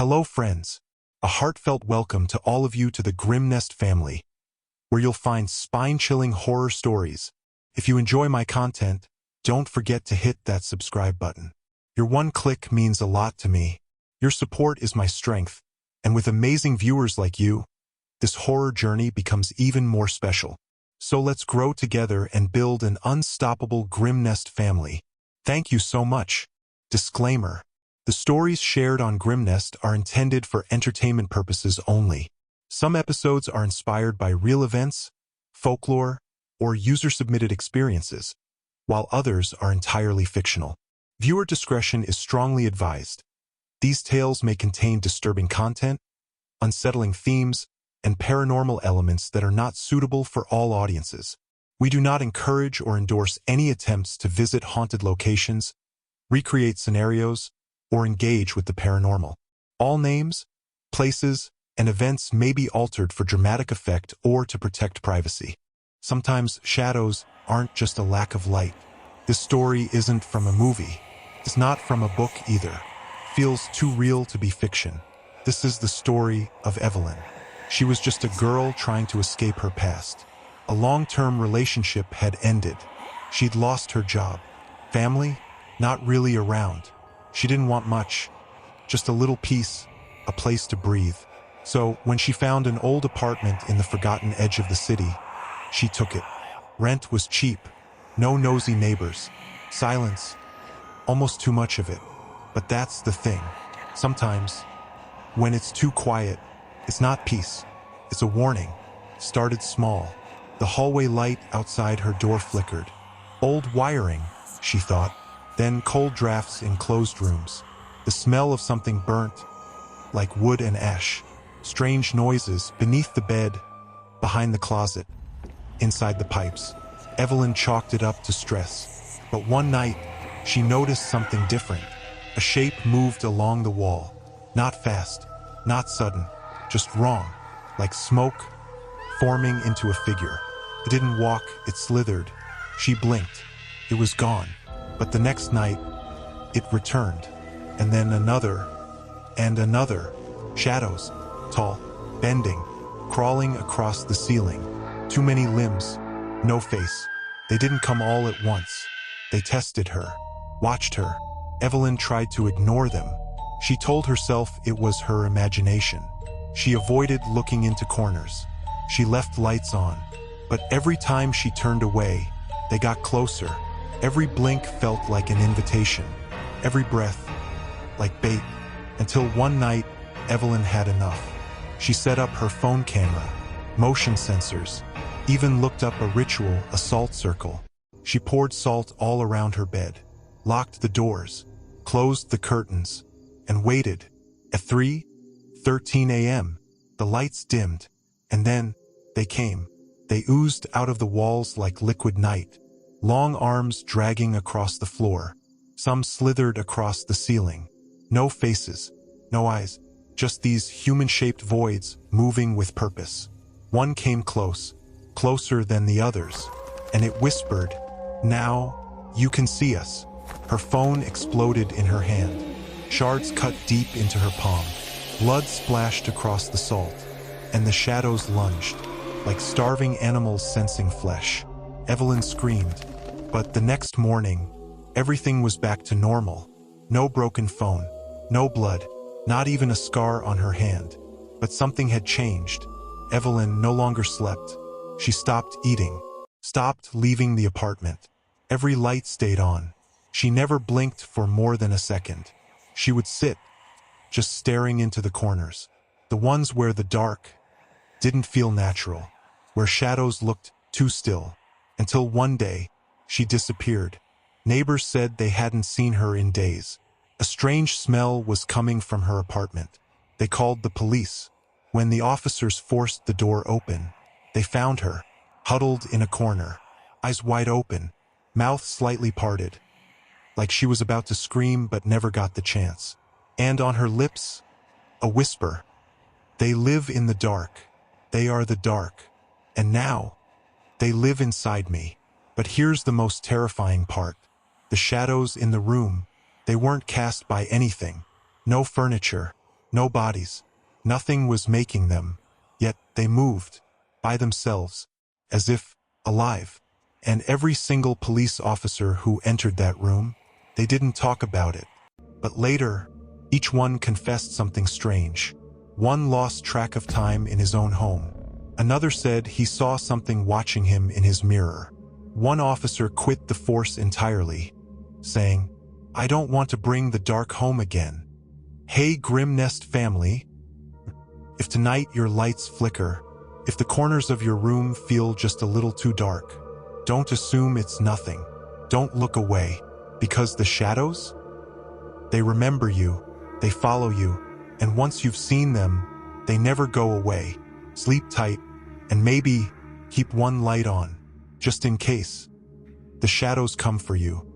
Hello friends, a heartfelt welcome to all of you to the Grimnest family, where you'll find spine-chilling horror stories. If you enjoy my content, don't forget to hit that subscribe button. Your one click means a lot to me. Your support is my strength, and with amazing viewers like you, this horror journey becomes even more special. So let's grow together and build an unstoppable Grimnest family. Thank you so much. Disclaimer: the stories shared on Grimnest are intended for entertainment purposes only. Some episodes are inspired by real events, folklore, or user-submitted experiences, while others are entirely fictional. Viewer discretion is strongly advised. These tales may contain disturbing content, unsettling themes, and paranormal elements that are not suitable for all audiences. We do not encourage or endorse any attempts to visit haunted locations, recreate scenarios, or engage with the paranormal. All names, places, and events may be altered for dramatic effect or to protect privacy. Sometimes shadows aren't just a lack of light. This story isn't from a movie. It's not from a book either. Feels too real to be fiction. This is the story of Evelyn. She was just a girl trying to escape her past. A long-term relationship had ended. She'd lost her job. Family? Not really around. She didn't want much. Just a little peace, a place to breathe. So, when she found an old apartment in the forgotten edge of the city, she took it. Rent was cheap. No nosy neighbors. Silence. Almost too much of it. But that's the thing. Sometimes, when it's too quiet, it's not peace. It's a warning. Started small. The hallway light outside her door flickered. Old wiring, she thought. Then cold drafts in closed rooms. The smell of something burnt, like wood and ash. Strange noises beneath the bed, behind the closet, inside the pipes. Evelyn chalked it up to stress. But one night, she noticed something different. A shape moved along the wall. Not fast, not sudden, just wrong. Like smoke, forming into a figure. It didn't walk, it slithered. She blinked. It was gone. But the next night, it returned. And then another, and another. Shadows, tall, bending, crawling across the ceiling. Too many limbs, no face. They didn't come all at once. They tested her, watched her. Evelyn tried to ignore them. She told herself it was her imagination. She avoided looking into corners. She left lights on. But every time she turned away, they got closer. Every blink felt like an invitation. Every breath, like bait. Until one night, Evelyn had enough. She set up her phone camera, motion sensors, even looked up a ritual, a salt circle. She poured salt all around her bed, locked the doors, closed the curtains, and waited. At 3:13 a.m., the lights dimmed, and then they came. They oozed out of the walls like liquid night, long arms dragging across the floor. Some slithered across the ceiling. No faces, no eyes, just these human-shaped voids moving with purpose. One came close, closer than the others, and it whispered, "Now, you can see us." Her phone exploded in her hand. Shards cut deep into her palm. Blood splashed across the salt, and the shadows lunged, like starving animals sensing flesh. Evelyn screamed, but the next morning, everything was back to normal. No broken phone, no blood, not even a scar on her hand. But something had changed. Evelyn no longer slept. She stopped eating, stopped leaving the apartment. Every light stayed on. She never blinked for more than a second. She would sit, just staring into the corners, the ones where the dark didn't feel natural, where shadows looked too still, until one day, she disappeared. Neighbors said they hadn't seen her in days. A strange smell was coming from her apartment. They called the police. When the officers forced the door open, they found her, huddled in a corner, eyes wide open, mouth slightly parted, like she was about to scream but never got the chance. And on her lips, a whisper. "They live in the dark. They are the dark. And now, they live inside me." But here's the most terrifying part. The shadows in the room, they weren't cast by anything. No furniture, No bodies. Nothing was making them. Yet they moved, by themselves, as if alive. And every single police officer who entered that room, they didn't talk about it. But later, each one confessed something strange. One lost track of time in his own home. Another said he saw something watching him in his mirror. One officer quit the force entirely, saying, "I don't want to bring the dark home again." Hey Grimnest family, if tonight your lights flicker, if the corners of your room feel just a little too dark, don't assume it's nothing. Don't look away, because the shadows, they remember you, they follow you, and once you've seen them, they never go away. Sleep tight, and maybe keep one light on, just in case. The shadows come for you.